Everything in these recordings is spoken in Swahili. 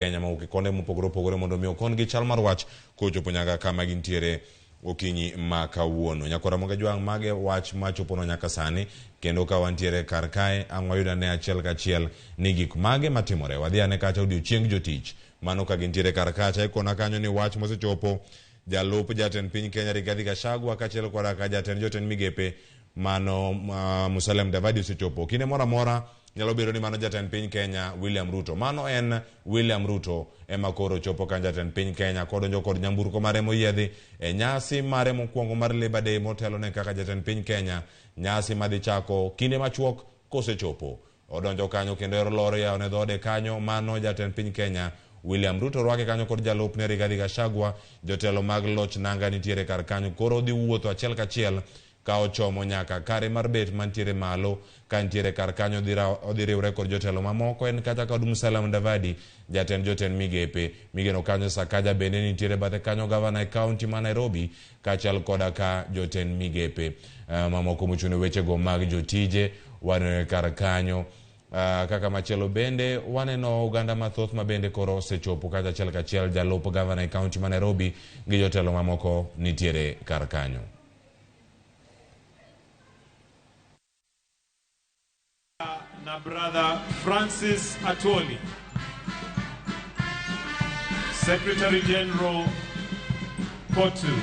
Kenya ma ukikonde mopogore mondo mi okon gi chal mar wach kochopo nyaka kama gintiere okinyi ma kawuono. Nyakora Ramogi jwang' mage wach machopono nyaka sani kendo ka wantiere kar kae ang'wayuda ne achiel kachiel ni gik mage matimore. Wadhi ane kacha odiochieng jotich mano ka gintiere kar kacha ikona kanyo ni wach mosechopo jalup jatend piny Kenya Rigathi Gachagua kachiel koda ka jatend jotend migepe mano Musalia Mudavadi osechopo. Kinde mora mora nyalo bedo ni mano jatend piny Kenya William Ruto. Mano en William Ruto ema koro chopo kan jatend piny Kenya kodonjo kod nyamburko mare moyiedhi e nyasi mare mokwongo mar Labor Day motelo ne kaka jatend piny Kenya, nyasi madhi chako kinde machuok kosechopo. Odonjo kanyo kendo loro yao ne dhode kanyo mano jatend piny Kenya William Ruto rwake kanyo kod jalupne Rigathi Gachagua. Jotelo mag loch nanga nitiere kar kanyo koro dhi wuotho achiel kachiel ka ochomo nyaka kare mar bet mantiere malo ka ntiere kar kanyo odhi riwre kod jotelo mamoko en kata kod Musalia Mudavadi jatend jotend migepe migeno kanyo Sakaja bende nitiere bathe kanyo gavana e kaunti ma Nairobi kachal koda ka jotend migepe mamoko mochune weche go mag jotije waneno kar kanyo. Kaka machielo bende waneno oganda mathoth ma bende koro osechopo kacha achiel kachiel jalup gavana e kaunti ma Nairobi gi jotelo mamoko nitiere kar kanyo. Na brother Francis Atwoli, Secretary General Potu.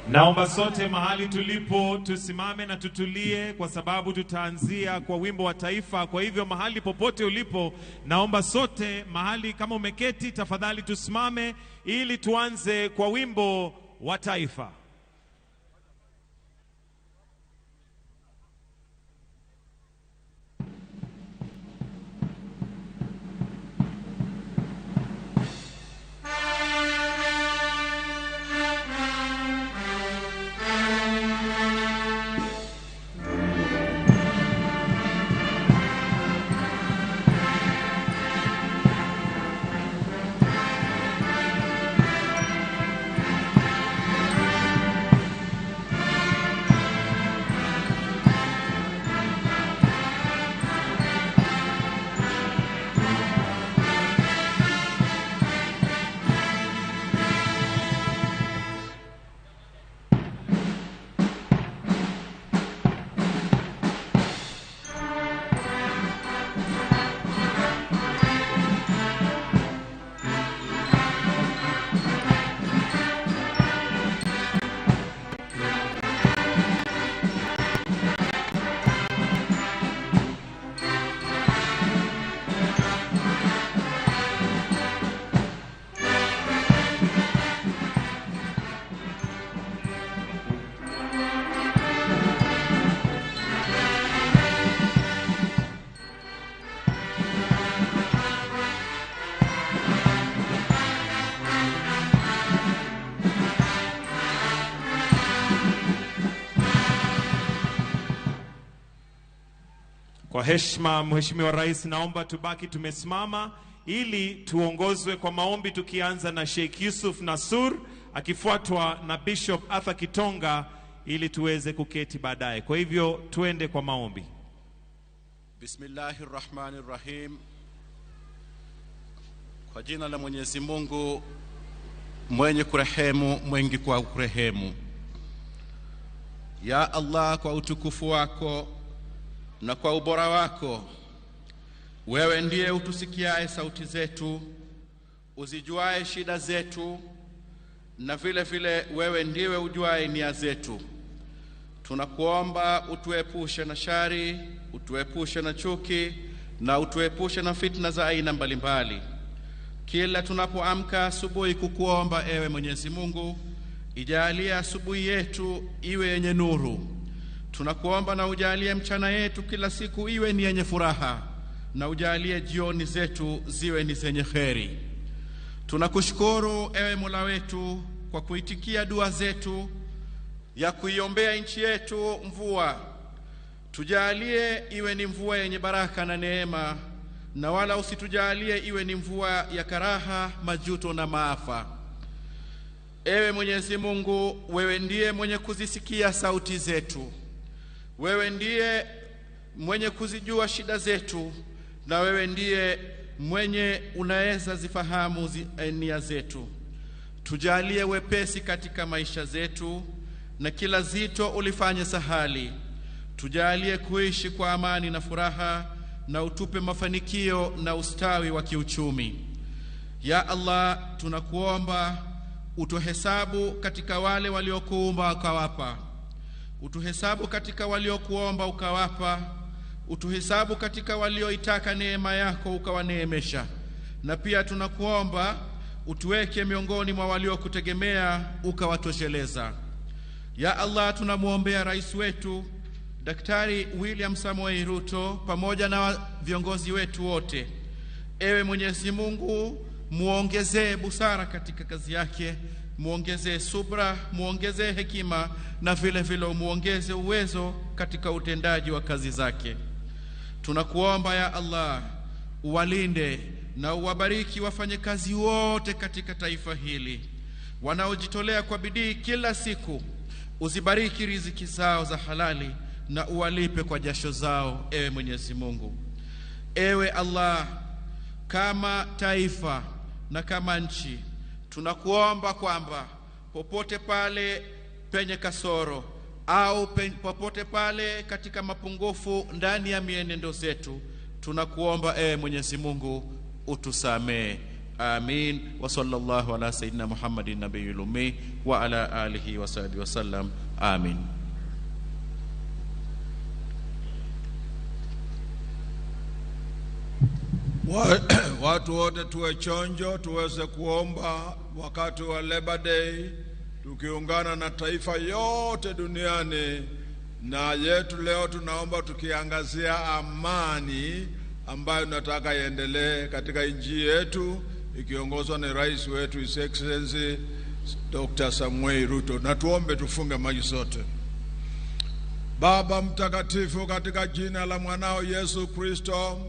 Naomba sote mahali tulipo tusimame na tutulie kwa sababu tutaanzia kwa wimbo wa taifa. Kwa hivyo mahali popote ulipo naomba sote mahali kama umeketi tafadhali tusimame ili tuanze kwa wimbo wa taifa. Kwa heshima Mheshimiwa Rais, naomba tubaki tumesimama ili tuongozwe kwa maombi, tukianza na Sheikh Yusuf Nasur akifuatwa na Bishop Arthur Kitonga ili tuweze kuketi baadaye. Kwa hivyo tuende kwa maombi. Bismillahirrahmanirrahim. Kwa jina la Mwenyezi Mungu mwenye kurehemu, mwengi kwa kurehemu. Ya Allah, kwa utukufu wako na kwa ubora wako, wewe ndiye utusikiaye sauti zetu, uzijuaye shida zetu, na vile vile wewe ndiwe ujuaye nia zetu. Tunakuomba utuepushe na shari, utuepushe na chuki, na utuepushe na fitna za aina mbalimbali. Kila tunapoamka asubuhi kukuomba, ewe Mwenyezi Mungu, ijalie asubuhi yetu iwe yenye nuru. Tunakuomba na ujalie mchana yetu kila siku iwe ni yenye furaha, na ujalie jioni zetu ziwe ni zenye kheri. Tunakushukuru ewe Mola wetu kwa kuitikia dua zetu ya kuiombea nchi yetu mvua. Tujalie iwe ni mvua yenye baraka na neema, na wala usitujalie iwe ni mvua ya karaha, majuto na maafa. Ewe Mwenyezi Mungu, wewe ndiye mwenye kuzisikia sauti zetu, wewe ndiye mwenye kuzijua shida zetu, na wewe ndiye mwenye unaweza zifahamu nia zetu. Tujalie wepesi katika maisha zetu, na kila zito ulifanye sahali. Tujalie kuishi kwa amani na furaha, na utupe mafanikio na ustawi wa kiuchumi. Ya Allah, tunakuomba utuhesabu katika wale waliokuumba ukawapa, utuhesabu katika waliokuomba ukawapa, utuhesabu katika walioitaka neema yako ukawaneemesha, na pia tunakuomba utuweke miongoni mwa waliokutegemea ukawatosheleza. Ya Allah, tunamuombea rais wetu Daktari William Samoei Ruto pamoja na viongozi wetu wote. Ewe Mwenyezi Mungu, muongezee busara katika kazi yake, muongezee subra, muongezee hekima, na vile vile muongeze uwezo katika utendaji wa kazi zake. Tunakuomba ya Allah, uwalinde na uwabariki wafanyakazi wote katika taifa hili wanaojitolea kwa bidii kila siku. Uzibariki riziki zao za halali na uwalipe kwa jasho zao, ewe Mwenyezi Mungu. Ewe Allah, kama taifa na kama nchi, tunakuomba kwamba popote pale penye kasoro au popote pale katika mapungufu ndani ya mienendo zetu, tunakuomba ewe Mwenyezi Mungu utusamee. Amin. Wa sallallahu ala sayyidina Muhammadin nabiyil ummi wa ala alihi wa sahbihi wa sallam. Amin. Watu wote tuwe chonjo, tuweze kuomba wakati wa Labor Day, tukiungana na taifa yote duniani. Na yetu leo tunaomba tukiangazia amani ambayo nataka iendelee katika nchi yetu, ikiongozwa na rais wetu His Excellency Dr. Samoei Ruto. Na tuombe, tufunge macho sote. Baba mtakatifu, katika jina la mwanao Yesu Kristo,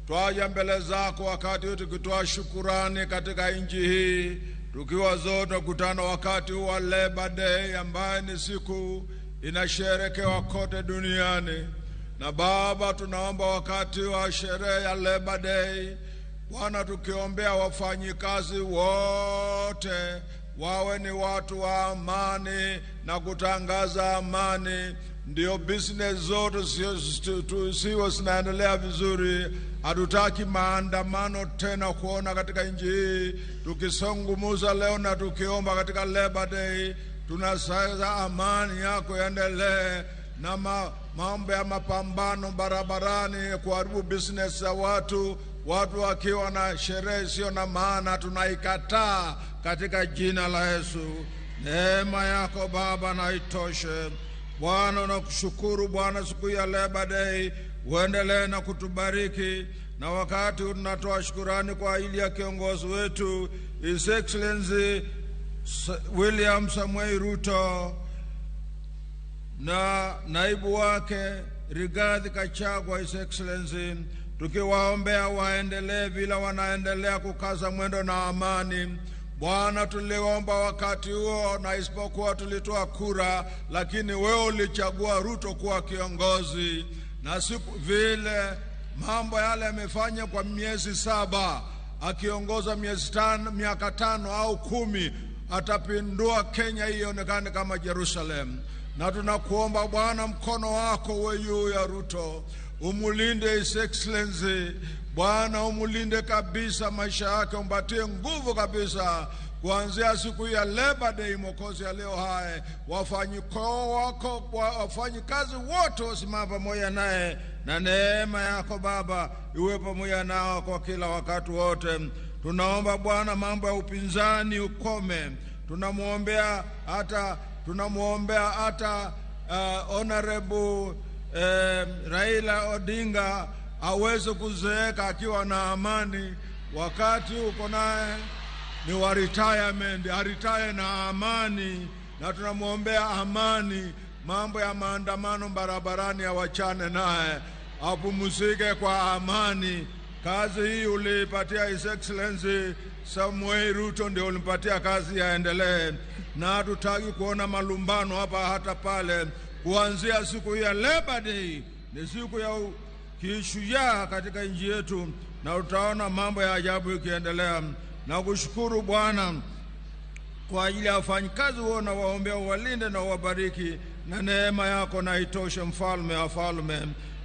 twaja mbele zako wakati huu tukitoa shukurani katika nchi hii, tukiwa zote kutana wakati wa Labor Day ambaye ni siku inasherekewa kote duniani. Na Baba, tunaomba wakati wa sherehe ya Labor Day, Bwana, tukiombea wafanyikazi wote wawe ni watu wa amani na kutangaza amani. Ndio business zote siwe zinaendelea vizuri. Hatutaki maandamano tena kuona katika nchi hii. Tukisungumuza leo na tukiomba katika Labor Day, tunasaidia amani yako yaendelee, na mambo ya mapambano barabarani kuharibu business za watu wakiwa na sherehe sio na maana, tunaikataa katika jina la Yesu. Neema yako Baba na itoshe. Bwana, nakushukuru Bwana siku ya Labor Day, uendelee na kutubariki. Na wakati tunatoa shukrani kwa ajili ya kiongozi wetu His Excellency William Samoei Ruto na naibu wake Rigathi Gachagua, His Excellency, tukiwaombea waendelee vile wanaendelea kukaza mwendo na amani. Bwana, tuliomba wakati huo, na isipokuwa tulitoa kura, lakini wewe ulichagua Ruto kuwa kiongozi. Na siku vile mambo yale yamefanya kwa miezi 7, akiongoza miaka 5 au 10, atapindua Kenya ionekane kama Jerusalem. na tunakuomba Bwana, mkono wako uwe juu ya Ruto, umulinde His Excellency Bwana, umulinde kabisa maisha yake, umpatie nguvu kabisa kuanzia siku ya Labor Day Mwokozi ya leo hai. Wafanyikazi wote wasimama pamoja naye, na neema yako Baba iwe pamoja nao kwa kila wakati wote. Tunaomba Bwana, mambo ya upinzani ukome. Tunamwombea hata Honorable Raila Odinga aweze kuzeeka akiwa na amani. Wakati uko naye ni wa retirement, aretire na amani, na tunamwombea amani. Mambo ya maandamano barabarani awachane naye, apumzike kwa amani. Kazi hii ulipatia His Excellency Samuel Ruto, ndio ulipatia kazi yaendelee, na hatutaki kuona malumbano hapa hata pale. Kuanzia siku ya Labor Day ni siku ya kishujaa katika nchi yetu, na utaona mambo ya ajabu ikiendelea. Na kushukuru Bwana kwa ajili ya wafanyikazi wote, na waombea walinde na wabariki, na neema yako na itoshe, mfalme wa falme.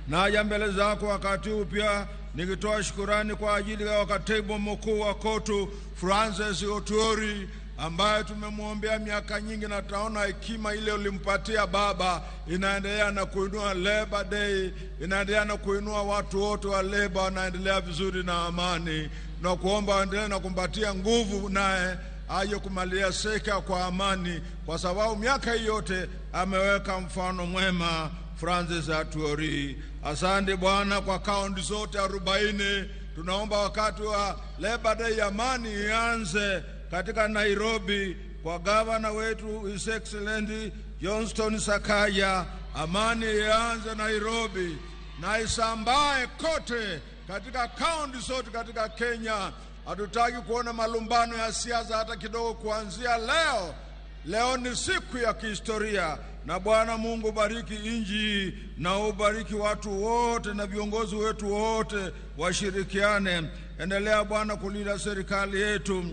Naja mbele zako wakati huu pia nikitoa shukurani kwa ajili ya katibu mkuu wa KOTU Francis Otuori, ambaye tumemwombea miaka nyingi, na taona hekima ile ulimpatia Baba inaendelea na kuinua Labor Day, inaendelea na kuinua watu wote wa Labor, wanaendelea vizuri na amani, na kuomba endelee na kumpatia nguvu, naye aje kumalia seka kwa amani, kwa sababu miaka hii yote ameweka mfano mwema Francis Otuori. Asante Bwana kwa kaunti zote 40. Tunaomba wakati wa Labor Day amani ianze katika Nairobi kwa gavana wetu His Excellency Johnston Sakaja. Amani ianze Nairobi na isambae kote katika kaunti zote katika Kenya. Hatutaki kuona malumbano ya siasa hata kidogo kuanzia leo. Leo ni siku ya kihistoria, na Bwana Mungu bariki nchi, na ubariki watu wote na viongozi wetu wote washirikiane. Endelea Bwana kulinda serikali yetu.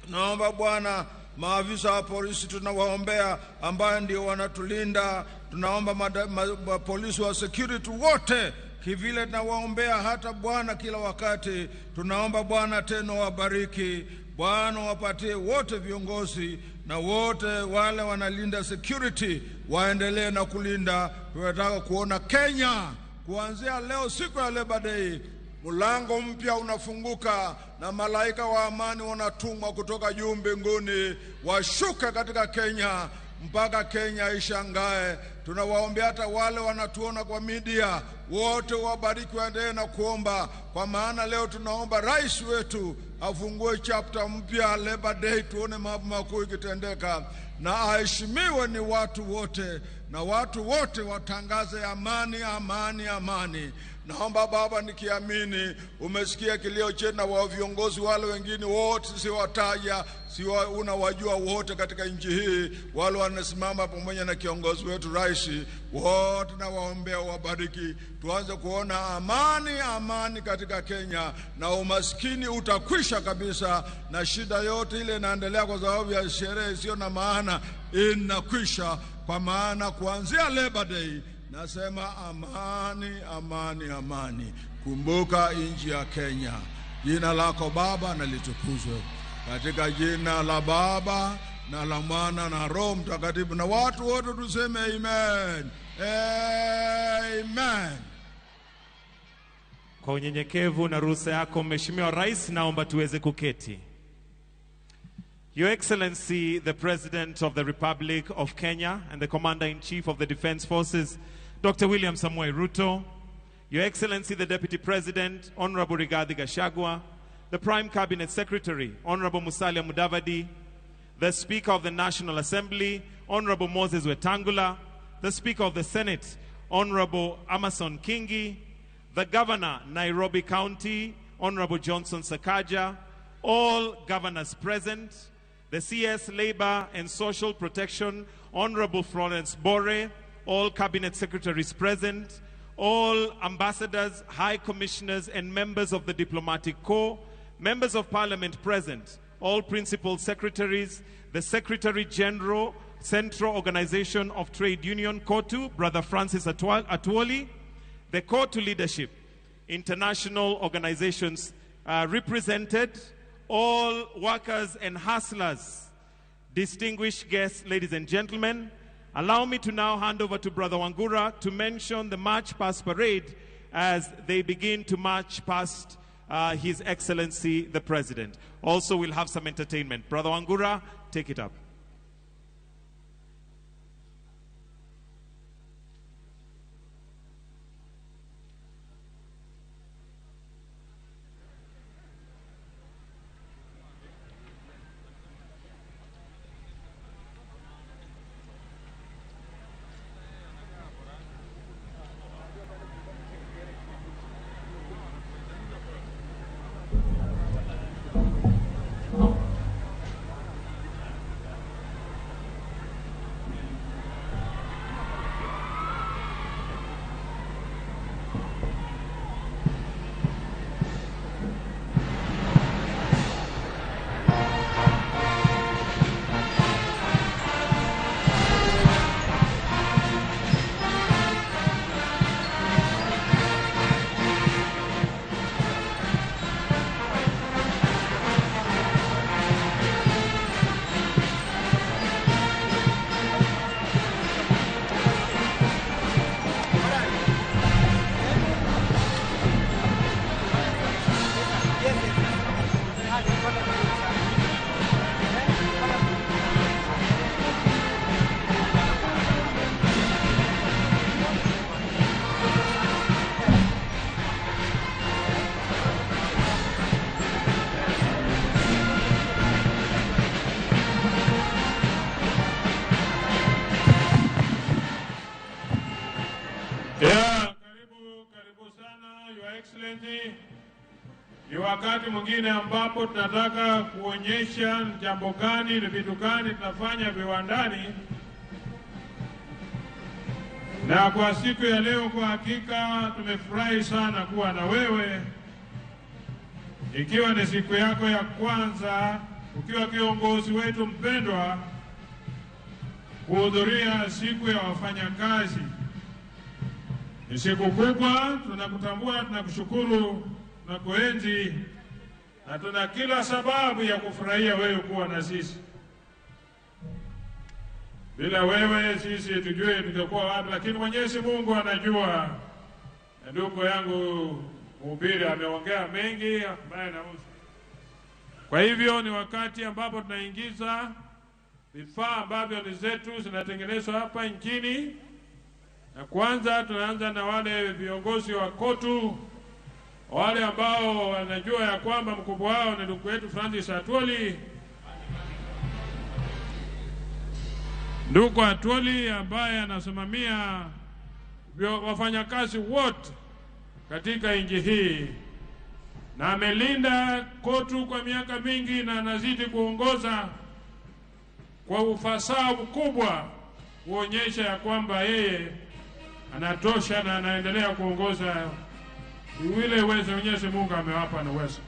Naomba Bwana maafisa wa polisi tunawaombea, ambaye ndio wanatulinda. Tunaomba polisi wa security wote kivile tunawaombea hata Bwana kila wakati. Tunaomba Bwana tena wabariki Bwana, wapatie wote viongozi na wote wale wanalinda security waendelee na kulinda. Tunataka kuona Kenya kuanzia leo siku ya Labor Day mlango mpya unafunguka, na malaika wa amani wanatumwa kutoka juu mbinguni washuka katika Kenya mpaka Kenya ishangae. Tunawaombea hata wale wanatuona kwa media wote, wabariki, waendelee na kuomba, kwa maana leo tunaomba rais wetu afungue chapter mpya Labor Day, tuone mambo makuu ikitendeka, na aheshimiwe ni watu wote, na watu wote watangaze amani, amani, amani. Naomba Baba, nikiamini umesikia kilio chetu na wa viongozi wale wengine wote, siwataja, unawajua wote katika nchi hii, wale wanasimama pamoja na kiongozi wetu rais, wote na waombea wabariki. Tuanze kuona amani, amani katika Kenya, na umaskini utakwisha kabisa, na shida yote ile inaendelea kwa sababu ya sherehe sio na maana inakwisha, kwa maana kuanzia Labor Day nasema amani, amani, amani. Kumbuka nchi ya Kenya. Jina lako Baba na litukuzwe, katika jina la Baba na la Mwana na Roho Mtakatifu, na watu wote tuseme amen. Amen. Kwa unyenyekevu na ruhusa yako Mheshimiwa Rais, naomba tuweze kuketi. Your Excellency, the President of the Republic of Kenya and the Commander-in-Chief of the Defense Forces, Dr. William Samoei Ruto, Your Excellency, the Deputy President, Honorable Rigathi Gachagua, the Prime Cabinet Secretary, Honorable Musalia Mudavadi, the Speaker of the National Assembly, Honorable Moses Wetangula, the Speaker of the Senate, Honorable Amason Kingi, the Governor, Nairobi County, Honorable Johnson Sakaja, all governors present, the CS Labor and Social Protection, Honorable Florence Bore, all cabinet secretaries present, all ambassadors, high commissioners, and members of the diplomatic corps, members of parliament present, all principal secretaries, the Secretary General Central Organization of Trade Union, COTU, Brother Francis Atwoli, the COTU leadership, international organizations represented, all workers and hustlers, distinguished guests, ladies and gentlemen, allow me to now hand over to Brother Wangura to mention the March Past Parade as they begin to march past His Excellency the President. Also, we'll have some entertainment. Brother Wangura, take it up. Ni wakati mwingine ambapo tunataka kuonyesha jambo gani na vitu gani tunafanya viwandani. Na kwa siku ya leo kwa hakika tumefurahi sana kuwa na wewe. Ikiwa ni siku yako ya kwanza ukiwa kiongozi wetu mpendwa kuhudhuria siku ya wafanyakazi. Ni siku kubwa, tunakutambua, tunakushukuru na kuenzi, na tuna kila sababu ya kufurahia wewe kuwa na sisi. Bila wewe sisi tujue tungekuwa wapi, lakini Mwenyezi Mungu anajua. Ndugu yangu mhubiri ameongea mengi ambaye nahusu. Kwa hivyo ni wakati ambapo tunaingiza vifaa ambavyo ni zetu zinatengenezwa hapa nchini. Na kwanza tunaanza na wale viongozi wa KOTU, wale ambao wanajua ya kwamba mkubwa wao ni ndugu wetu Francis Atwoli. Ndugu Atwoli ambaye anasimamia wafanyakazi wote katika nchi hii, na amelinda KOTU kwa miaka mingi na anazidi kuongoza kwa ufasaha mkubwa kuonyesha ya kwamba yeye anatosha na anaendelea kuongoza ile uwezo Mwenyezi Mungu amewapa na uwezo.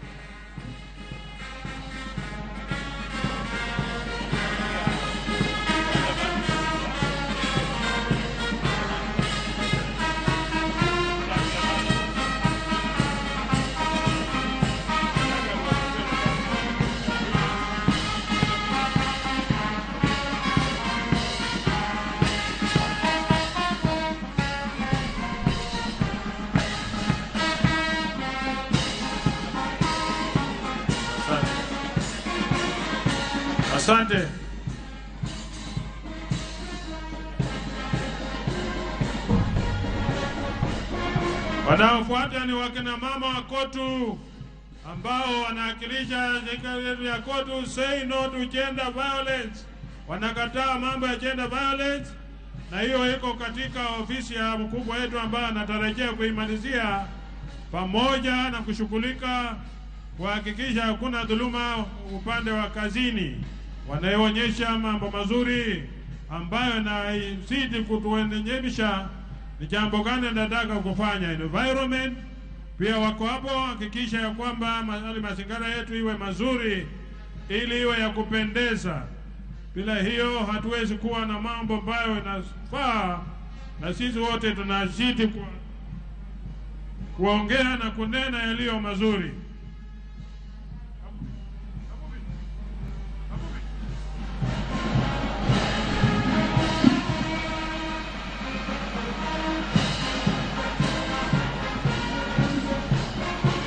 Asante. Wanaofuata ni wakina mama wa KOTU ambao wanawakilisha serikali ya KOTU. Say no to gender violence. Wanakataa mambo ya gender violence, na hiyo iko katika ofisi ya mkubwa wetu ambaye anatarajia kuimalizia, pamoja na kushughulika kuhakikisha hakuna dhuluma upande wa kazini. Wanaonyesha mambo mazuri ambayo inazidi kutuendesha ni jambo gani nataka kufanya. Environment pia wako hapo, hakikisha ya kwamba mazingira yetu iwe mazuri ili iwe ya kupendeza. Bila hiyo hatuwezi kuwa na mambo ambayo yanafaa, na sisi wote tunazidi kuongea na kunena yaliyo mazuri.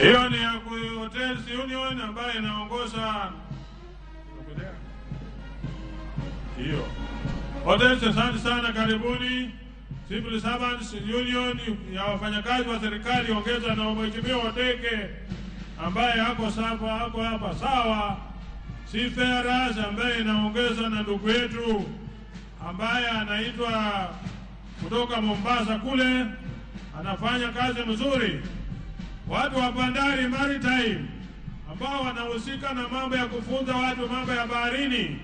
Hiyo ni ya Hotels Union ambayo inaongoza hiyo. Hotels, asante sana, karibuni. Civil Servants Union ya wafanyakazi wa serikali ongeza na Mheshimiwa Odeke ambaye hako hapa sawa. Seafarers ambaye inaongeza na ndugu yetu ambaye anaitwa kutoka Mombasa kule, anafanya kazi mzuri. Watu wa bandari maritime ambao wanahusika na mambo ya kufunza watu mambo ya baharini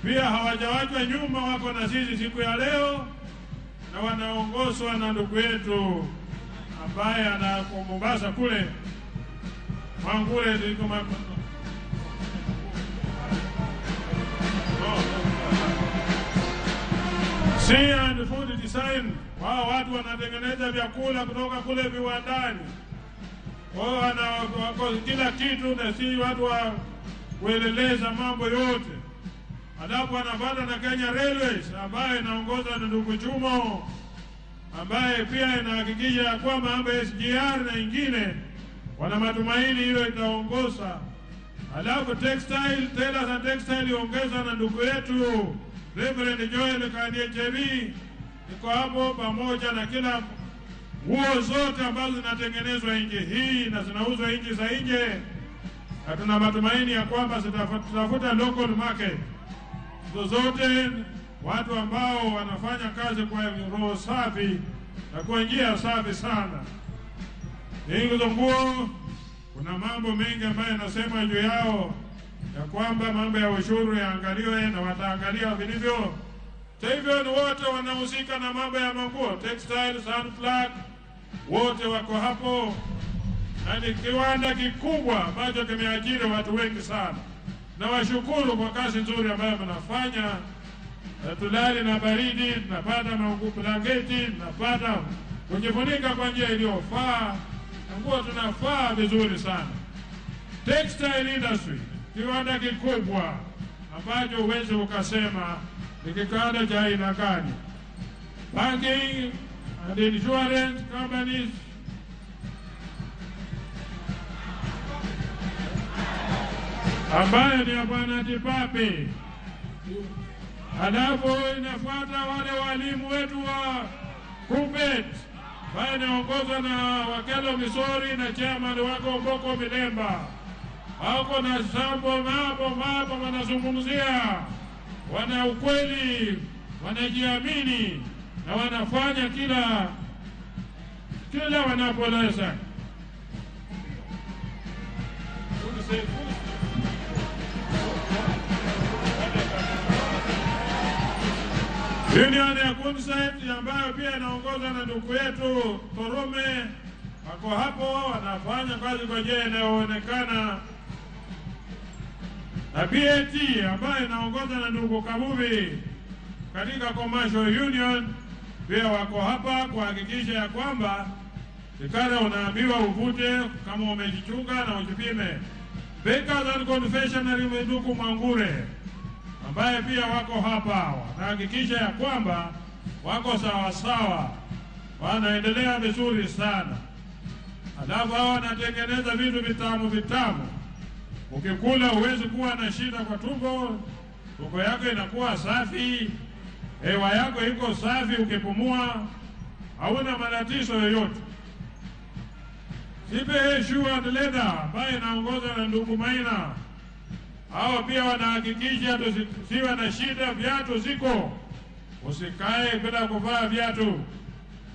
pia hawajawachwa nyuma, wako na sisi siku ya leo, na wanaongozwa na ndugu yetu ambaye ana Mombasa kule Mangule kama Sea and Food Design. Wao watu wanatengeneza vyakula kutoka kule viwandani. Wao wako kila kitu, na si watu wa kueleleza mambo yote. Alafu anapata na Kenya Railways ambaye inaongozwa na ndugu Chumo ambaye pia inahakikisha kwamba mambo ya SGR na ingine wana matumaini hiyo itaongoza. Alafu Tailors and Textile iongeza na ndugu yetu Reverend Joel Kandiechevi iko hapo, pamoja na kila nguo zote ambazo zinatengenezwa nje hii na zinauzwa nje za nje, na tuna matumaini ya kwamba zitafuta local market. Zote watu ambao wanafanya kazi kwa roho safi na kwa njia safi sana. Hizo nguo kuna mambo mengi ambayo yanasema juu yao ya kwamba mambo ya ushuru yaangaliwe na wataangalia vilivyo. Hivyo ni wote wanahusika na mambo ya manguo, textiles, Sunflag, wote wako hapo, na ni kiwanda kikubwa ambacho kimeajiri watu wengi sana. Na washukuru kwa kazi nzuri ambayo mnafanya. Tulali na baridi, tunapata blanketi, tunapata kujifunika kwa njia iliyofaa, nguo tunafaa vizuri sana. Textile industry, kiwanda kikubwa ambacho uwezi ukasema ni kiwanda cha aina gani. Banking and insurance companies, ambayo ni Bwana Tipape. Alafu inafuata wale walimu wetu wa Kumbet ambayo inaongozwa na Wakelo Misori na chairman wako Mboko Milemba. Wako na mambo wanazungumzia, wana ukweli, wanajiamini na wanafanya kila wanapoleza. Union ya Kunset ambayo pia inaongozwa na ndugu yetu Torome wako hapo, wanafanya kazi kwa njia inayoonekana. Na BAT ambayo inaongozwa na ndugu Kabubi katika Commercial Union pia wako hapa kuhakikisha ya kwamba ikara unaambiwa uvute kama umejichunga na ujipime. Bakers and Confectionery ndugu Mangure ambaye pia wako hapa wanahakikisha ya kwamba wako sawa, wanaendelea vizuri sana. Alafu hao wanatengeneza vitu vitamu. Ukikula huwezi kuwa na shida kwa tumbo yako inakuwa safi, hewa yako iko safi, ukipumua hauna matatizo yoyote. Sipe Shoe and Leather ambaye inaongozwa na ndugu Maina, hao pia wanahakikisha tusiwe na shida, viatu ziko, usikae bila kuvaa viatu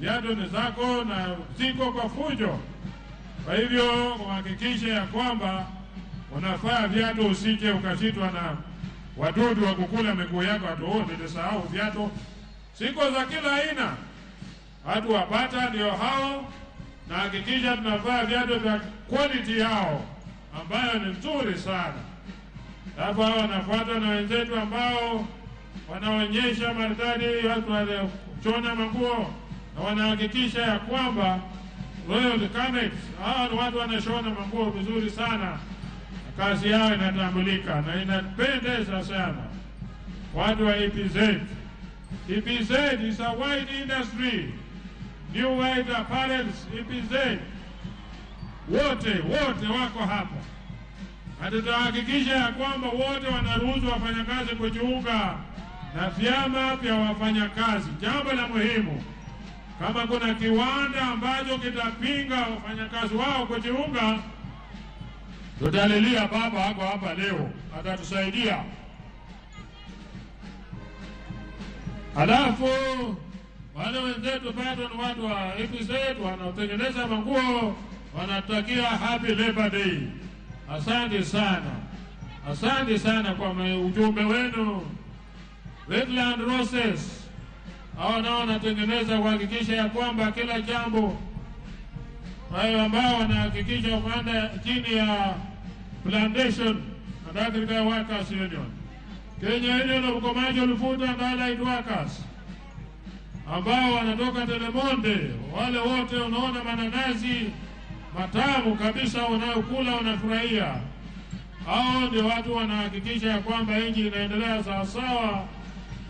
ni zako na ziko kwa fujo. Kwa hivyo kuhakikisha ya kwamba unafaa viatu, usije ukashitwa na wadudu wa kukula miguu yako. Nilisahau viatu siko za kila aina, watu wapata ndio hao, na hakikisha tunavaa viatu vya quality yao ambayo ni nzuri sana. Hapa wanafuata na wenzetu ambao wanaonyesha maridadi watu wanachona manguo na wanahakikisha ya kwamba Royal Garments, hao ni watu wanashona manguo vizuri sana. Kazi yao inatambulika na inapendeza sana. Watu wa EPZ. EPZ is a wide industry. New White Apparels, EPZ. Wote wako hapa. Na tutahakikisha ya kwamba wote wanaruhusu wafanyakazi kujiunga na vyama vya wafanyakazi. Jambo la muhimu, kama kuna kiwanda ambacho kitapinga wafanyakazi wao kujiunga, tutalilia baba hako hapa leo, atatusaidia. Alafu wale wenzetu bado ni watu wa EPZ wanaotengeneza manguo, wanatakia Happy Labor Day. Asante sana kwa ujumbe wenu. Wetland Roses, hao nao wanatengeneza kuhakikisha ya kwamba kila jambo, wao ambao wanahakikisha kwamba chini ya Plantation and Agriculture Workers Union, Kenya Union of Commercial Food and Allied Workers, ambao wanatoka Telemonde, wale wote unaona mananasi matamu kabisa unayokula unafurahia. Hao ndio watu wanahakikisha ya kwamba nchi inaendelea sawa sawa.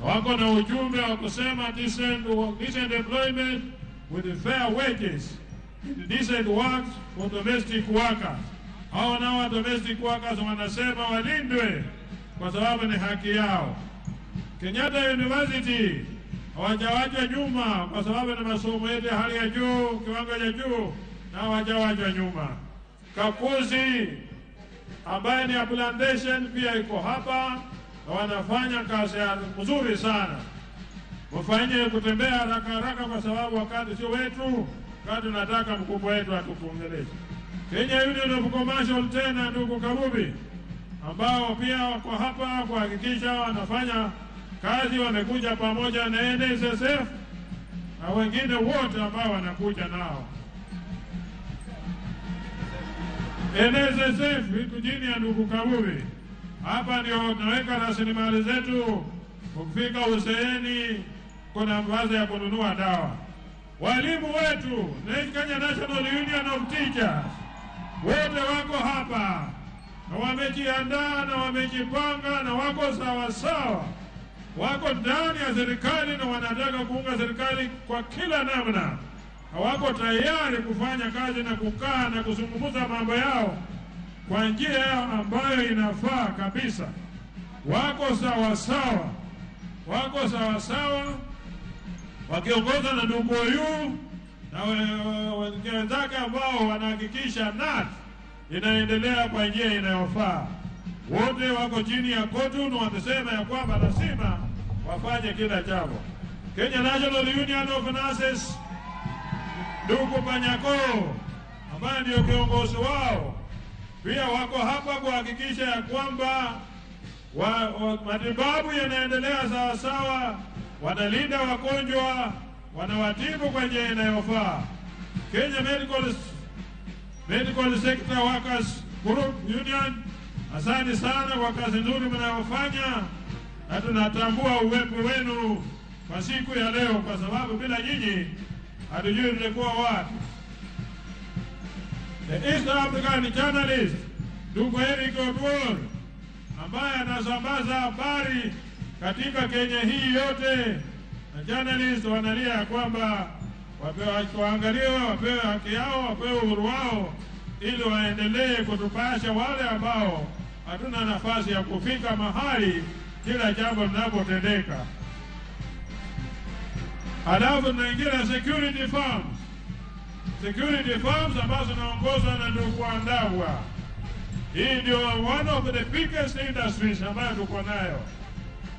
Wako na ujumbe wa kusema decent employment with fair wages, decent work for domestic workers. Hao nao domestic workers wanasema walindwe kwa sababu ni haki yao. Kenyatta University hawajawachwa nyuma kwa sababu ni masomo yetu ya hali ya juu, kiwango cha juu, na hawajawachwa nyuma. Kakuzi ambaye ni ya Plantation pia iko hapa na wanafanya kazi nzuri sana. Wafanye kutembea haraka kwa sababu wakati sio wetu, wakati tunataka mkubwa wetu atufungeleze. Kenya Union of Commercial tena ndugu Kabubi, ambao pia wako hapa kuhakikisha wanafanya kazi, wamekuja pamoja na NSSF na wengine wote ambao wanakuja nao. NSSF vitu jini ya ndugu Kabubi, hapa ndio tunaweka rasilimali zetu. Ukifika useeni kuna mvazi ya kununua dawa. Walimu wetu, Kenya National Union of Teachers, wote wako hapa na wamejiandaa na wamejipanga na wako sawa. Wako ndani ya serikali na wanataka kuunga serikali kwa kila namna. Wako tayari kufanya kazi na kukaa na kuzungumza mambo yao kwa njia ambayo inafaa kabisa. Wako sawa wakiongozwa na ndugu huyu na wenzake ambao wanahakikisha NAT inaendelea kwa njia inayofaa. Wote wako chini ya kotu na wamesema ya kwamba lazima wafanye kila jambo. Kenya National Union of Nurses, ndugu Panyako ambaye ndio kiongozi wao, pia wako hapa kuhakikisha ya kwamba matibabu yanaendelea sawa, wanalinda wagonjwa, wanawatibu kwa njia inayofaa. Kenya Medical Sector Workers Group Union, asante sana kwa kazi nzuri mnayofanya na tunatambua uwepo wenu kwa siku ya leo, kwa sababu bila nyinyi hatujui tulikuwa wapi. The East African journalist ndugu Eric Odwor, ambaye anasambaza habari katika Kenya hii yote, na journalist wanalia ya kwamba waangaliwe, wapewe haki yao, wapewe uhuru wao, ili waendelee kutupasha wale ambao hatuna nafasi ya kufika mahali kila jambo linapotendeka. Halafu tunaingia security firms ambazo zinaongozwa na ndugu Andabwa. Hii ndio one of the biggest industries ambayo tuko nayo,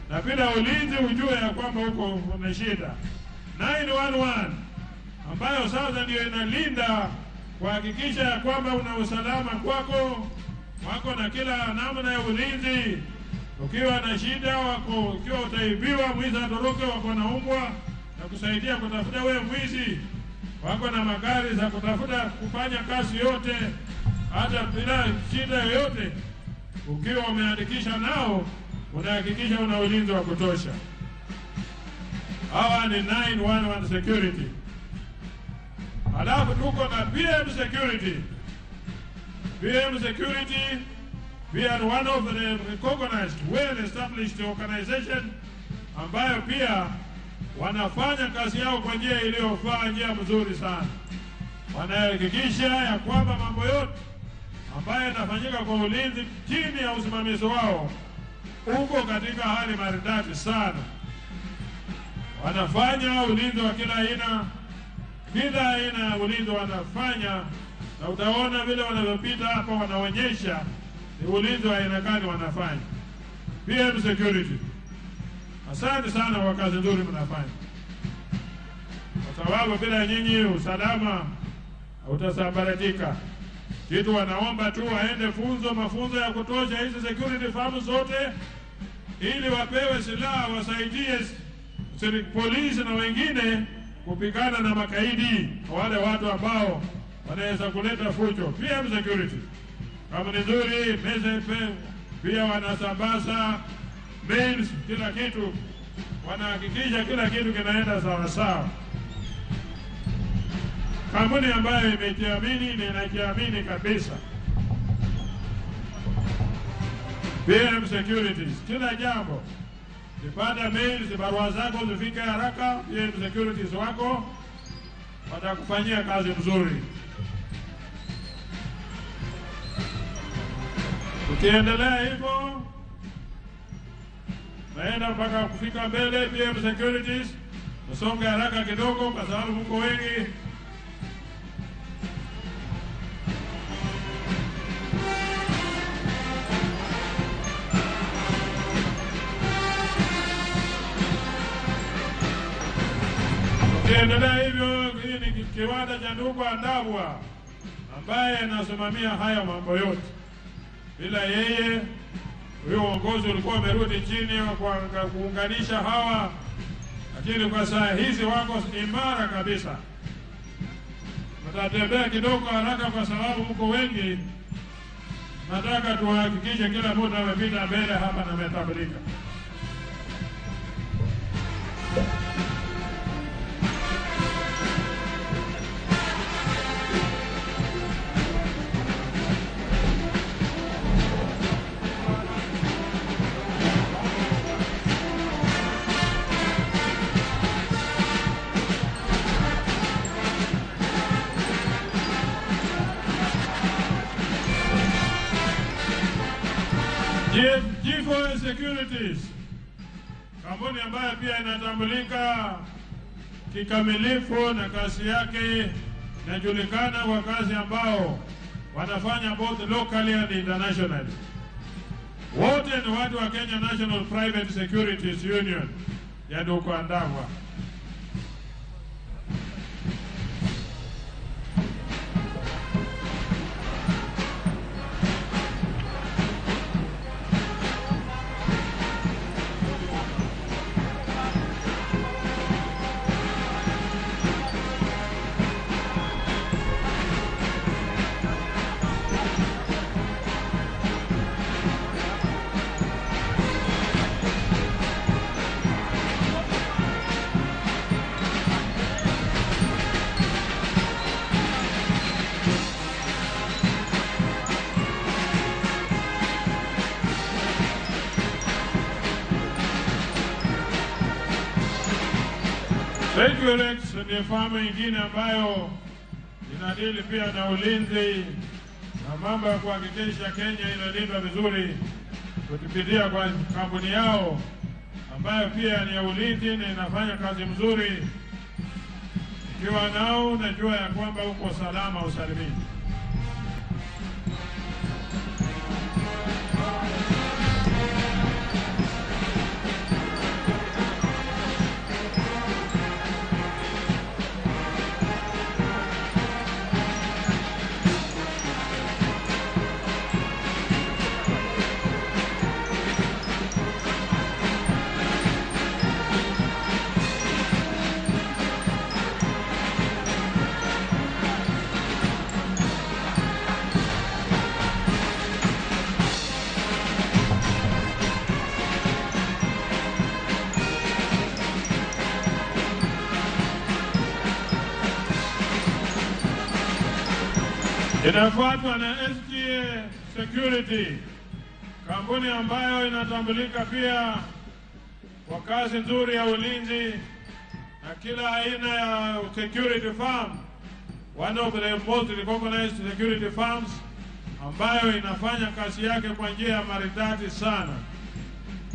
na bila ulinzi ujue ya kwamba huko kuna shida. 911 ambayo sasa ndio inalinda kuhakikisha ya kwamba una usalama kwako, wako na kila namna ya ulinzi. Ukiwa na shida wako, ukiwa utaibiwa, mwizi atoroke, wako na umbwa na kusaidia kutafuta wewe mwizi, wako na magari za kutafuta kufanya kazi yote hata bila shida yoyote. Ukiwa umeandikisha nao unahakikisha una ulinzi wa kutosha. Hawa ni 911 security. Halafu tuko na PM security. PM security, we are one of the recognized, well-established organization ambayo pia wanafanya kazi yao kwa njia iliyofaa, njia mzuri sana. Wanahakikisha ya kwamba mambo yote ambayo yanafanyika kwa ulinzi chini ya usimamizi wao uko katika hali maridadi sana. Wanafanya ulinzi wa kila aina ya ulinzi wanafanya, na utaona vile wanavyopita hapa wanaonyesha ni ulinzi wa aina gani wanafanya. PM security, asante sana kwa kazi nzuri mnafanya, kwa sababu bila nyinyi usalama utasambaratika. Kitu wanaomba tu waende mafunzo ya kutosha hizi security firms zote, ili wapewe silaha wasaidie polisi na wengine kupigana na makaidi, wale watu ambao wanaweza kuleta fujo. PM security kama ni nzuri, pia wanasambaza mails, kila kitu wanahakikisha kila kitu kinaenda sawa sawa. Kampuni ambayo imejiamini na inajiamini kabisa. PM Securities, kila jambo kipata mails, barua zako zifike haraka, PM Securities wako watakufanyia kazi nzuri. Ukiendelea hivyo naenda mpaka kufika mbele. PM Securities usonge haraka kidogo kwa sababu mko wengi. Ukiendelea hivyo, hii ni kiwanda cha ndugu Andabwa ambaye anasimamia haya mambo yote. Bila yeye huyo uongozi ulikuwa umerudi chini kwa kuunganisha hawa, lakini kwa saa hizi wako imara kabisa. Mtatembea kidogo haraka kwa sababu mko wengi. Nataka tuhakikishe kila mtu amepita mbele hapa na ametambulika. G4 Securities, kampuni ambayo pia inatambulika kikamilifu na kazi yake inajulikana kwa kazi ambao wanafanya both locally and internationally. Wote ni watu wa Kenya National Private Securities Union ya ndugu Andabwa. Regulex ni famu nyingine ambayo inadili pia na ulinzi na mambo ya kuhakikisha Kenya inalindwa vizuri kupitia kwa kampuni yao ambayo pia ni ya ulinzi na inafanya kazi mzuri. Ikiwa nao unajua ya kwamba uko salama usalimini. Inafuatwa na SGA Security, kampuni ambayo inatambulika pia kwa kazi nzuri ya ulinzi na kila aina ya security firm, one of the most recognized security firms ambayo inafanya kazi yake kwa njia maridadi sana.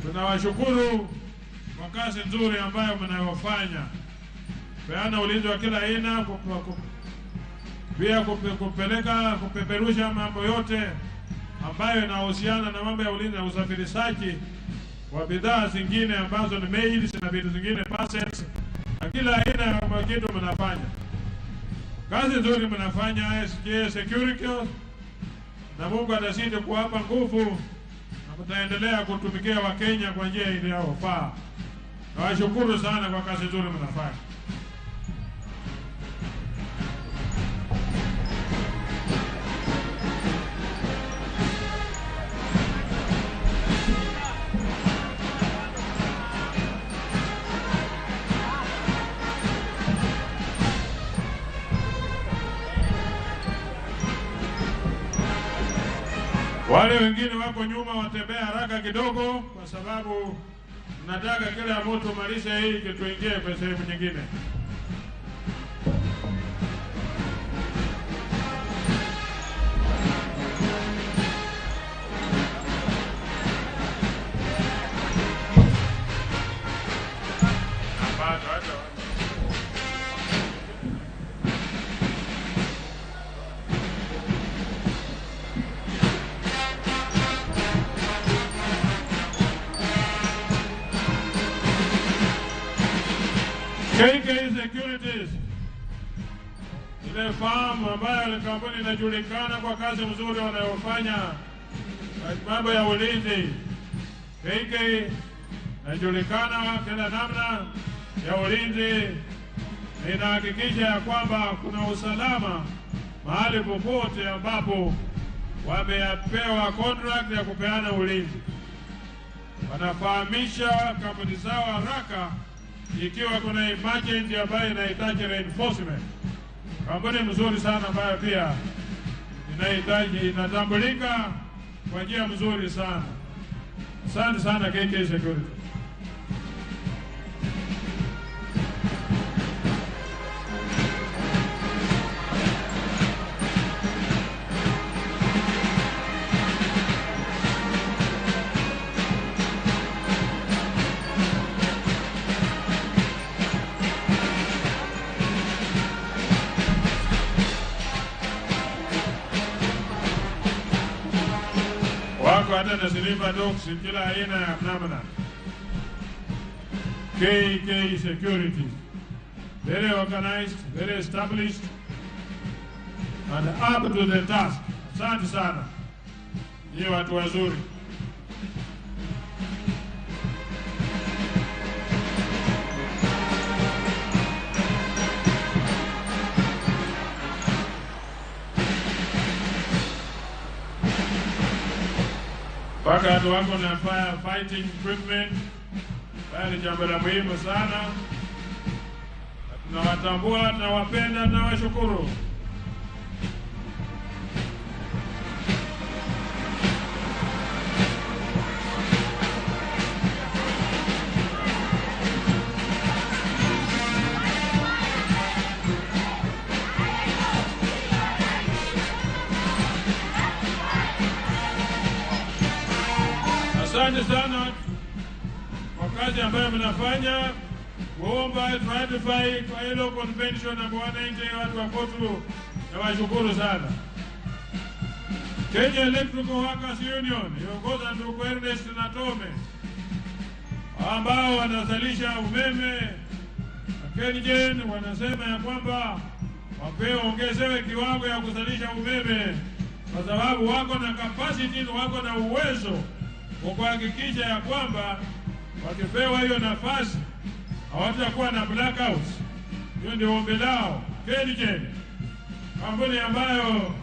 Tunawashukuru kwa kazi nzuri ambayo mnayofanya, peana ulinzi wa kila aina, pia kupeperusha mambo yote ambayo inahusiana na mambo ya ulinzi na usafirishaji wa bidhaa zingine ambazo ni mails na vitu zingine, parcels na kila aina ya kitu mnafanya. Kazi nzuri mnafanya SGA Security, na Mungu atazidi kuwapa nguvu na mtaendelea kutumikia Wakenya kwa njia inayofaa. Nawashukuru sana kwa kazi nzuri mnafanya. Wale wengine wako nyuma watembea haraka kidogo, kwa sababu nataka kila mtu malize hii tuingie kwa sehemu nyingine. KK Securities, ile farm ambayo ni kampuni inajulikana kwa kazi nzuri wanayofanya mambo ya ulinzi. KK inajulikana kila namna ya ulinzi, inahakikisha ya kwamba kuna usalama mahali popote ambapo wamepewa contract ya kupeana ulinzi. Wanafahamisha kampuni zao haraka ikiwa kuna emergency ambayo inahitaji reinforcement. Kampuni mzuri sana ambayo pia inatambulika kwa njia mzuri sana. Asante sana KK Security. Hata na silver dogs kila aina ya namna. KK Security, very organized, very established and up to the task. Asante sana, ni watu wazuri. Mpaka watu wako na fighting equipment, haya ni jambo la muhimu sana. Tunawatambua, tunawapenda, tunawashukuru. Asante sana kwa kazi ambayo mnafanya, kuomba ratify kwa hilo convention number 190 watu wa Kotu, na washukuru sana. Kenya Electrical Workers Union iongoza ndugu Ernest na Tome ambao wanazalisha umeme. KenGen wanasema ya kwamba wapewe ongezewe kiwango ya kuzalisha umeme, kwa sababu wako na capacity, wako na uwezo kwa kuhakikisha ya kwamba wakipewa hiyo nafasi hawatakuwa na blackouts. Hiyo ndio ombi lao. KenGen, kampuni ambayo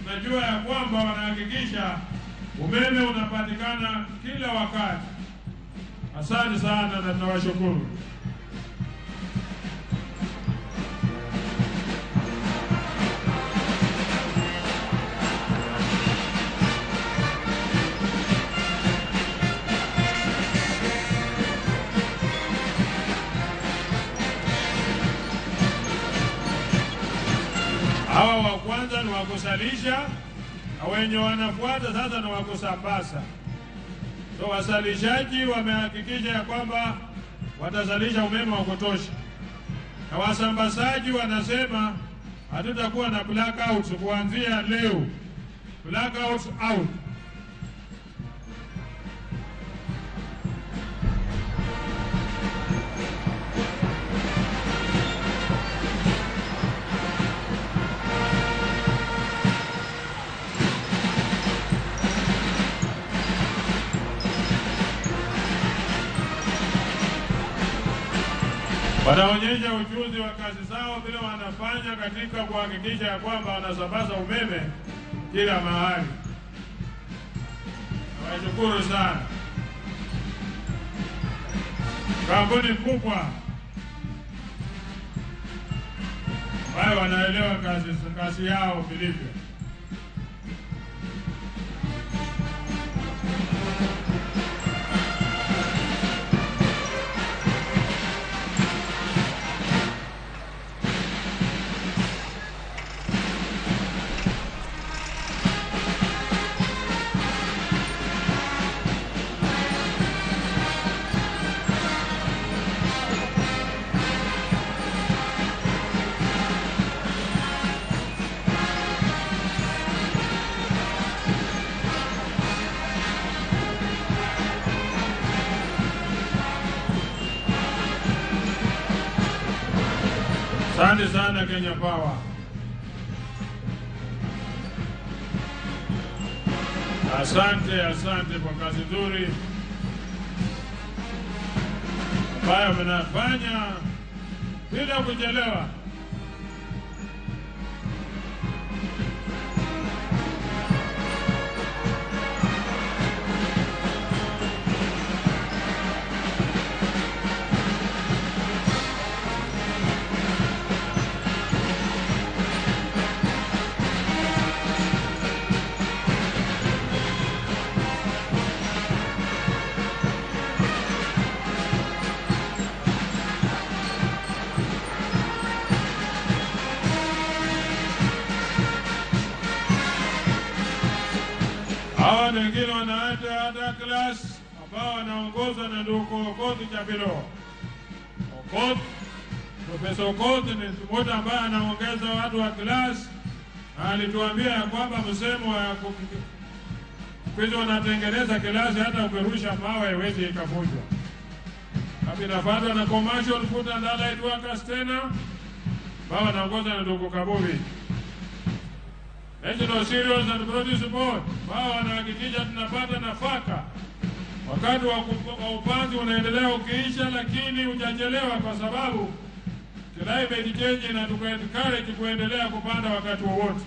najua ya kwamba wanahakikisha umeme unapatikana kila wakati. Asante sana na tunawashukuru. Hawa wa kwanza ni wakusalisha, na wenye wanafuata sasa ni wakusambaza. So wasalishaji wamehakikisha ya kwamba watazalisha umeme wa kutosha, na wasambazaji wanasema hatutakuwa na blackouts kuanzia leo. Blackouts out. Wanaonyesha ujuzi wa kazi zao vile wanafanya katika kuhakikisha ya kwamba wanasambaza umeme kila mahali. Nawashukuru sana. Kampuni kubwa ambayo wanaelewa kazi yao vilivyo. Asante sana Kenya Power. Asante kwa kazi nzuri ambayo mnafanya bila kuchelewa. Hawa wengine wanaenda class ambao wanaongozwa na ndugu Okoth Chabilo. Okoth, Profesa Okoth ni mmoja ambaye anaongeza watu wa class. Alituambia ya kwamba msemo wa kwanza wanatengeneza class hata ukirusha mawe haiwezi ikavunjwa. Hapo inafuatwa na commercial food and allied workers tena. Baba anaongozwa na ndugu Kabubi. National Cereals and Produce Board, wao wanahakikisha tunapata nafaka. Wakati wa upanzi unaendelea ukiisha, lakini hujachelewa kwa sababu climate change inatuencourage kuendelea kupanda wakati wowote.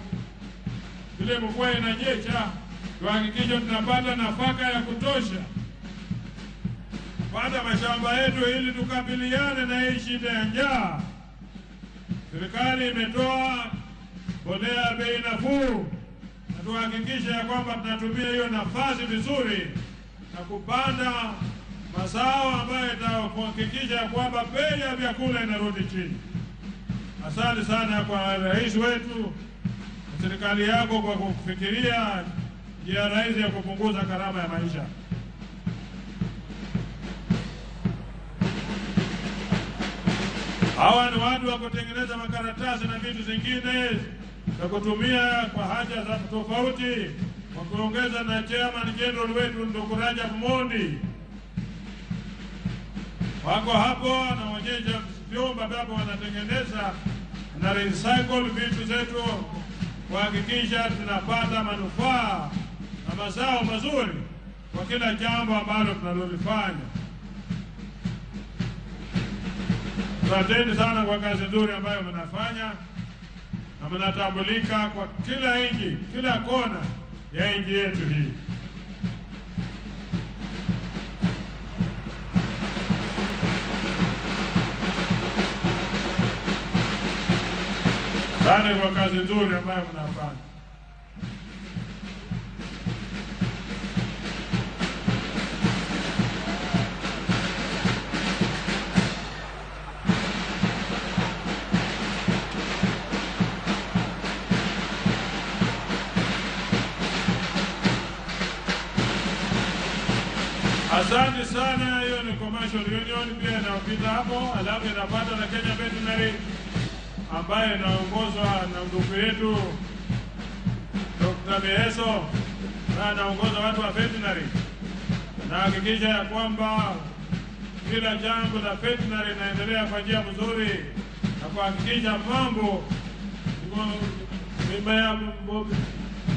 Vile mvua inanyesha, tuhakikishe tunapata nafaka ya kutosha kupanda mashamba yetu ili tukabiliane na hii shida ya njaa. Serikali imetoa mbolea ya bei nafuu, na tuhakikishe ya kwamba tunatumia hiyo nafasi vizuri na kupanda mazao ambayo yatahakikisha ya kwamba bei ya vyakula inarudi chini. Asante sana kwa rais wetu na serikali yako kwa kufikiria njia rahisi ya kupunguza gharama ya maisha. Hawa ni watu wa kutengeneza makaratasi na vitu zingine za kutumia kwa haja za tofauti, kwa kuongeza na chairman general wetu ndugu Rajab Mondi. Wako hapo wanaonyesha vyombo ambavyo wanatengeneza na recycle vitu zetu kuhakikisha tunapata manufaa na mazao mazuri kwa kila jambo ambalo tunalolifanya. Asanteni sana kwa kazi nzuri ambayo mnafanya na mnatambulika kwa kila nchi, kila kona ya nchi yetu hii. Asante kwa kazi nzuri ambayo mnafanya. Asante sana. Hiyo ni commercial union pia inapita hapo, alafu inapata na Kenya Veterinary ambaye inaongozwa na ndugu yetu Dr. Meheso, na anaongoza watu wa veterinary, na hakikisha ya kwamba kila jambo la veterinary inaendelea kwa njia nzuri, na kuhakikisha mambo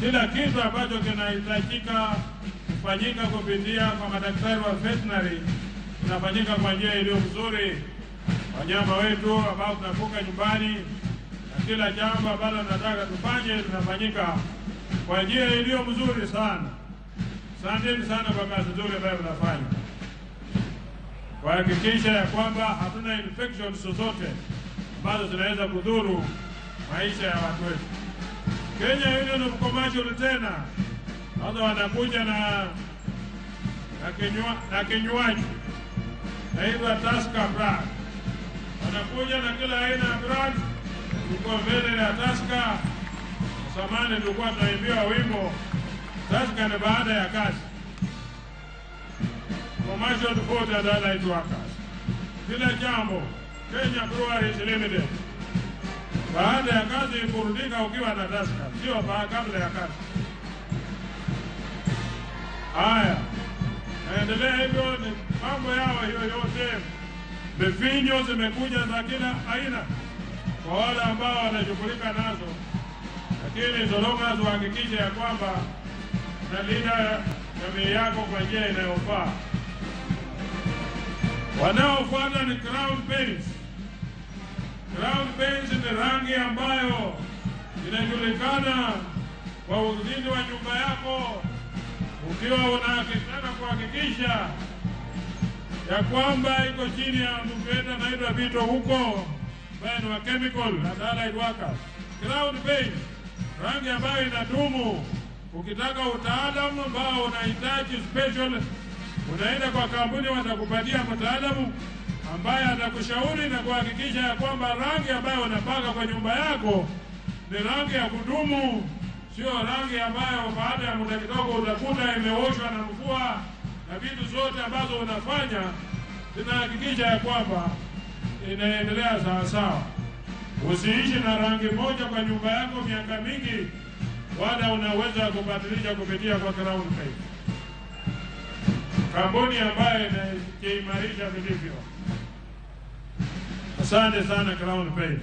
kila kitu ambacho kinahitajika kufanyika kupitia kwa madaktari wa veterinary inafanyika kwa njia iliyo nzuri. Wanyama wetu ambao tunafuga nyumbani na kila jambo ambalo nataka tufanye linafanyika kwa njia iliyo nzuri sana. Asanteni sana kwa kazi nzuri ambayo mnafanya kuhakikisha ya kwamba hatuna infections zozote ambazo zinaweza kudhuru maisha ya watu wetu. Kenya Union of Commercial tena sasa wanakuja na kinywaji naitwa Tusker brand. Wanakuja na kila aina ya brand. Tuko mbele ya Tusker. Samani tulikuwa tunaimbia wimbo Tusker ni baada ya kazi. Commercial food and allied workers. Kila jambo Kenya Breweries Limited. Baada ya kazi kurudika ukiwa na Tusker, sio kabla ya kazi. Haya, naendelea hivyo, ni mambo yao hiyo yote. Befinyo zimekuja za kila aina kwa wale ambao wanashughulika nazo, lakini zoroma tuhakikishe ya kwamba nalinda jamii yako kwa njia inayofaa. Wanaofuata ni Crown Paints. Crown Paints ni rangi ambayo inajulikana kwa ulinzi wa nyumba yako, ukiwa unataka kuhakikisha ya kwamba iko chini ya mfeta naitwa Vito huko ambaye ni wa chemical and allied workers. Crown Paint, rangi ambayo inadumu. Ukitaka utaalamu ambao unahitaji special, unaenda kwa kampuni, watakupatia mtaalamu ambaye atakushauri na kuhakikisha ya kwamba rangi ambayo unapaka kwa nyumba yako ni rangi ya kudumu, sio rangi ambayo baada ya muda kidogo utakuta imeoshwa na mvua, na vitu zote ambazo unafanya zinahakikisha ya kwamba inaendelea sawa sawa. Usiishi na rangi moja kwa nyumba yako miaka mingi, wala unaweza kubadilisha kupitia kwa Crown Paint, kampuni ambayo inaimarisha vilivyo. Asante sana Crown Paint.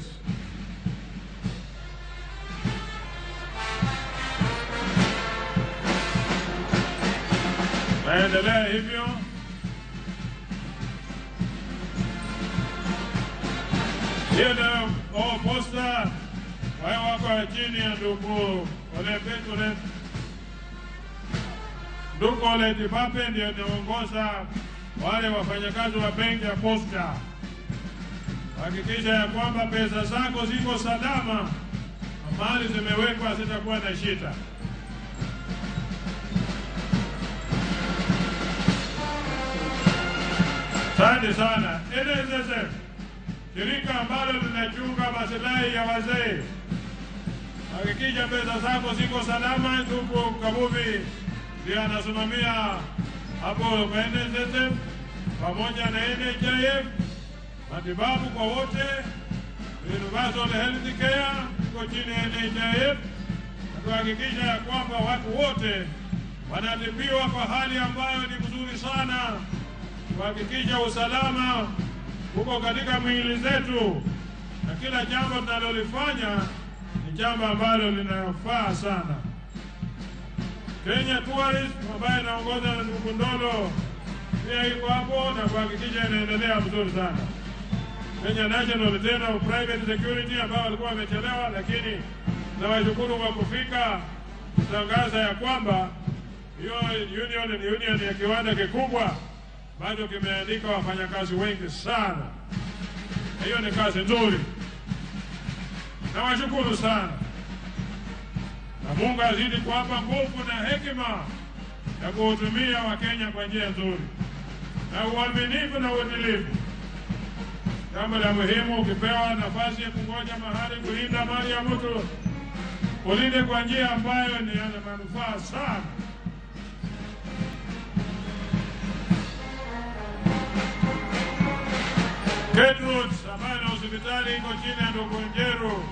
Naendelea hivyo. Hiyo na posta wao wako chini ya ndugu Ole Petule. Ndugu Ole Tipape ndio anaongoza wale wafanyakazi wa benki ya Posta. Hakikisha ya kwamba pesa zako ziko salama, mali zimewekwa, zitakuwa na shida. Asante sana. NSSF, shirika ambalo linachunga maslahi ya wazee. Hakikisha pesa zako ziko salama. Ndugu Kabubi ndio anasimamia hapo kwa NSSF pamoja na NHIF, matibabu kwa wote, universal health care kwa chini ya NHIF, na kuhakikisha ya kwamba watu wote wanatibiwa kwa hali ambayo ni mzuri sana, kuhakikisha usalama huko katika mwili zetu, na kila jambo tunalolifanya ni jambo ambalo linafaa sana. Kenya Tourism ambayo inaongozwa na ndugu Ndolo pia iko hapo na kuhakikisha inaendelea vizuri sana. Kenya National tena Private Security ambao walikuwa wamechelewa, lakini nawashukuru kwa kufika kutangaza ya kwamba hiyo union ni union ya kiwanda kikubwa ambacho kimeandika wafanyakazi wengi sana. Hiyo ni kazi nzuri. Nawashukuru sana. Na Mungu azidi kuwapa nguvu na hekima ya kuhudumia Wakenya kwa njia nzuri na uaminifu na uadilifu. Jambo la muhimu, ukipewa nafasi ya kungoja mahali kulinda mali ya mtu, ulinde kwa njia ambayo ni ya manufaa sana. Kedrut ambayo na hospitali iko chini ya ndugu Njeru,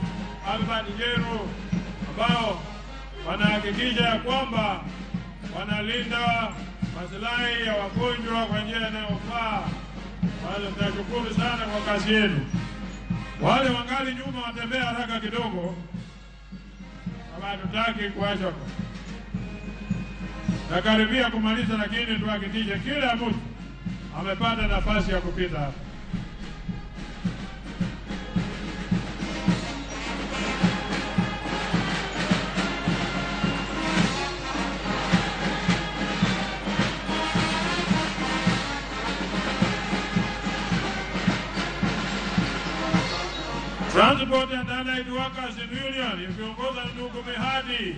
Albert Njeru, ambao wanahakikisha ya kwamba wanalinda maslahi ya wagonjwa kwa njia inayofaa. Wale tunashukuru sana kwa kazi yenu. Wale wangali nyuma watembea haraka kidogo, kama tutaki kuacha. Nakaribia kumaliza, lakini tuhakikishe kila mtu amepata nafasi ya kupita hapa. Transport and Allied Workers Union ikiongozwa na ndugu Mehadi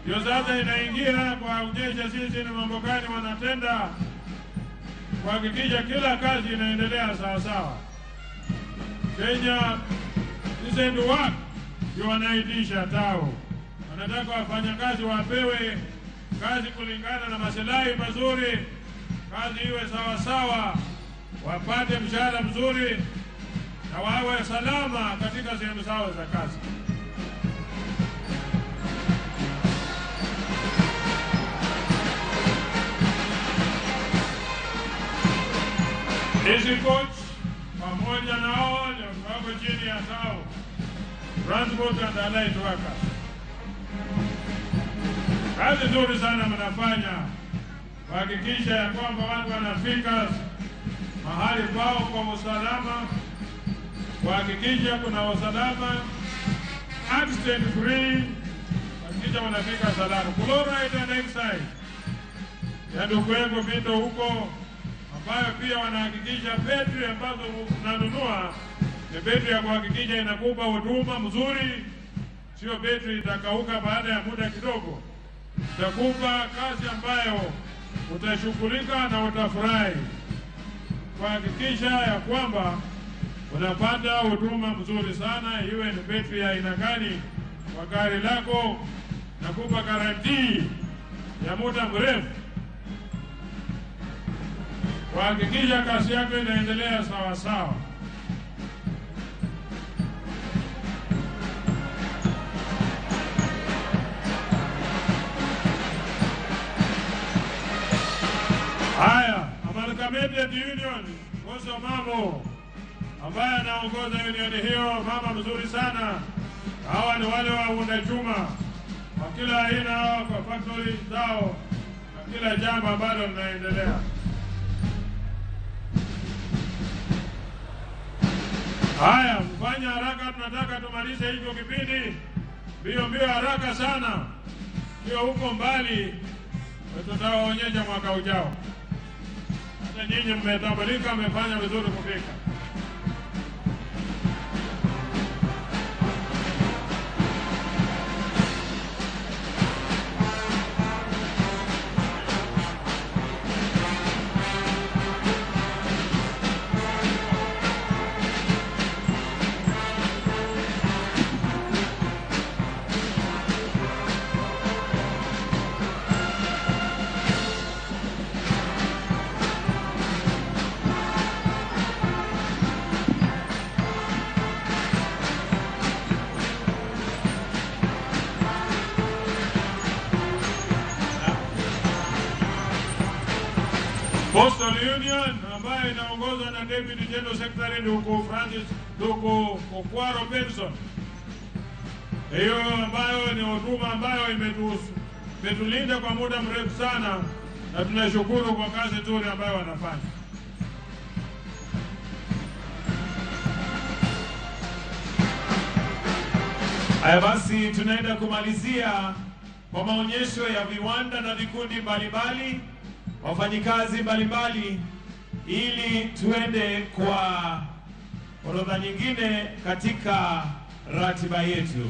ndio sasa inaingia kuonyesha sisi ni mambo gani wanatenda kuhakikisha kila kazi inaendelea sawa sawa. Kenya Decent Work ndio wanaitisha tao. Wanataka wafanyakazi wapewe kazi kulingana na maslahi mazuri, kazi iwe sawa sawa, wapate mshahara mzuri na wawe salama katika sehemu zao za kazi. Hizi coach pamoja nao wako chini ya tao Transport and Allied Workers. Kazi nzuri sana mnafanya kuhakikisha ya kwamba watu wanafika mahali pao kwa usalama, kuhakikisha kuna usalama, accident free, kuhakikisha wanafika salama. Chloride and exercise ya ndugu yangu Vito huko, ambayo pia wanahakikisha betri ambazo unanunua ni betri ya kuhakikisha inakupa huduma mzuri, sio betri itakauka baada ya muda kidogo. Itakupa kazi ambayo utashughulika na utafurahi, kuhakikisha ya kwamba unapata huduma mzuri sana, iwe ni betri ya aina gani kwa gari lako, na kupa garantii ya muda mrefu, kuhakikisha kazi yako inaendelea sawa sawa. Haya, Amalgamated Union, Koso Mamo, ambaye anaongoza union hiyo, mama mzuri sana. Hawa ni wale waunda chuma kwa kila aina kwa factory zao, kwa kila jambo ambalo linaendelea. Haya, mfanya haraka, tunataka tumalize hivyo kipindi mbio haraka sana, sio huko mbali, tutawaonyesha mwaka ujao. Hata nyinyi mmetambulika, mmefanya vizuri kufika. Postal Union ambayo inaongozwa na Deputy General Secretary ndugu Francis ndugu Okwaro Benson. Hiyo ambayo ni huduma ambayo imetulinda kwa muda mrefu sana, na tunashukuru kwa kazi nzuri ambayo wanafanya. Haya basi, tunaenda kumalizia kwa maonyesho ya viwanda na vikundi mbalimbali, wafanyikazi mbalimbali, ili tuende kwa orodha nyingine katika ratiba yetu.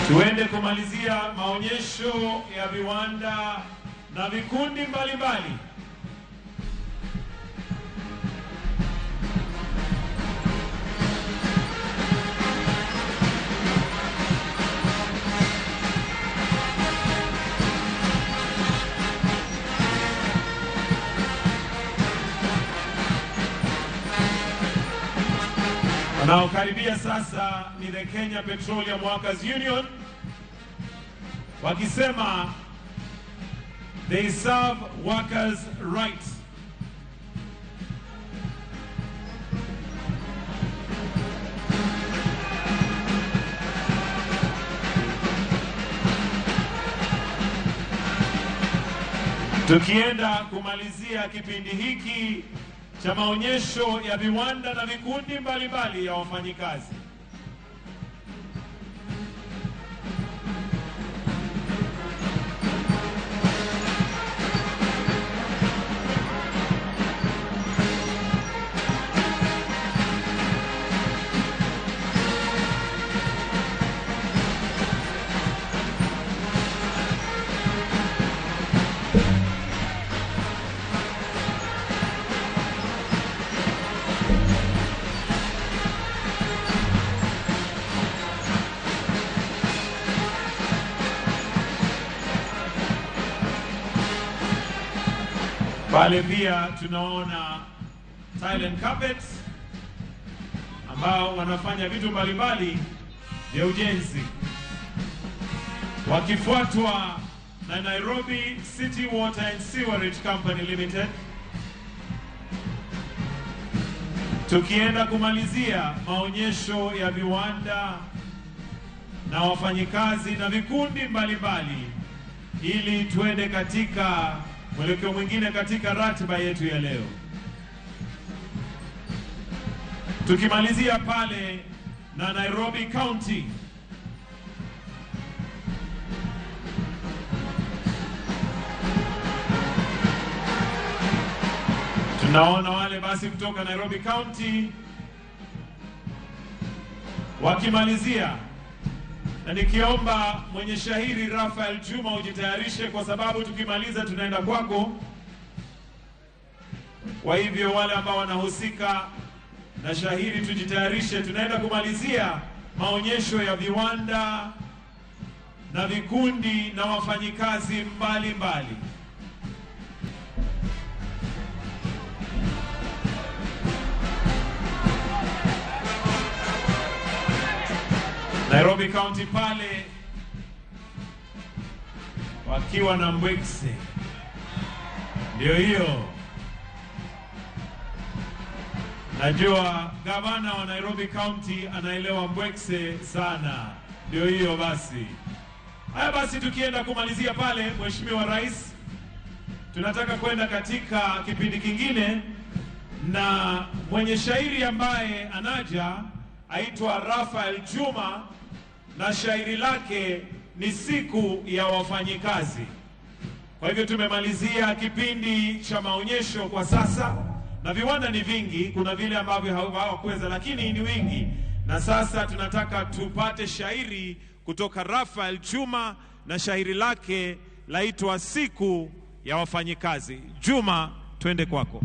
Tuende kumalizia maonyesho ya viwanda na vikundi mbalimbali. Wanaokaribia sasa ni the Kenya Petroleum Workers Union, wakisema they serve workers' rights. Tukienda kumalizia kipindi hiki cha maonyesho ya viwanda na vikundi mbalimbali ya wafanyikazi. Pale pia tunaona silent carpets ambao wanafanya vitu mbalimbali vya ujenzi, wakifuatwa na Nairobi City Water and Sewerage Company Limited. Tukienda kumalizia maonyesho ya viwanda na wafanyikazi na vikundi mbalimbali, ili tuende katika mwelekeo mwingine katika ratiba yetu ya leo. Tukimalizia pale na Nairobi County, tunaona wale basi kutoka Nairobi County wakimalizia, na nikiomba mwenye shahiri Rafael Juma ujitayarishe, kwa sababu tukimaliza tunaenda kwako. Kwa hivyo wale ambao wanahusika na shahiri tujitayarishe, tunaenda kumalizia maonyesho ya viwanda na vikundi na wafanyikazi mbalimbali. Nairobi County pale wakiwa na mbwekse, ndio hiyo. Najua gavana wa Nairobi County anaelewa mbwekse sana, ndio hiyo basi. Haya basi, tukienda kumalizia pale, Mheshimiwa Rais, tunataka kwenda katika kipindi kingine na mwenye shairi ambaye anaja aitwa Rafael Juma, na shairi lake ni siku ya wafanyikazi. Kwa hivyo tumemalizia kipindi cha maonyesho kwa sasa, na viwanda ni vingi, kuna vile ambavyo hawakuweza lakini ni wingi. Na sasa tunataka tupate shairi kutoka Rafael Juma, na shairi lake laitwa siku ya wafanyikazi. Juma, twende kwako.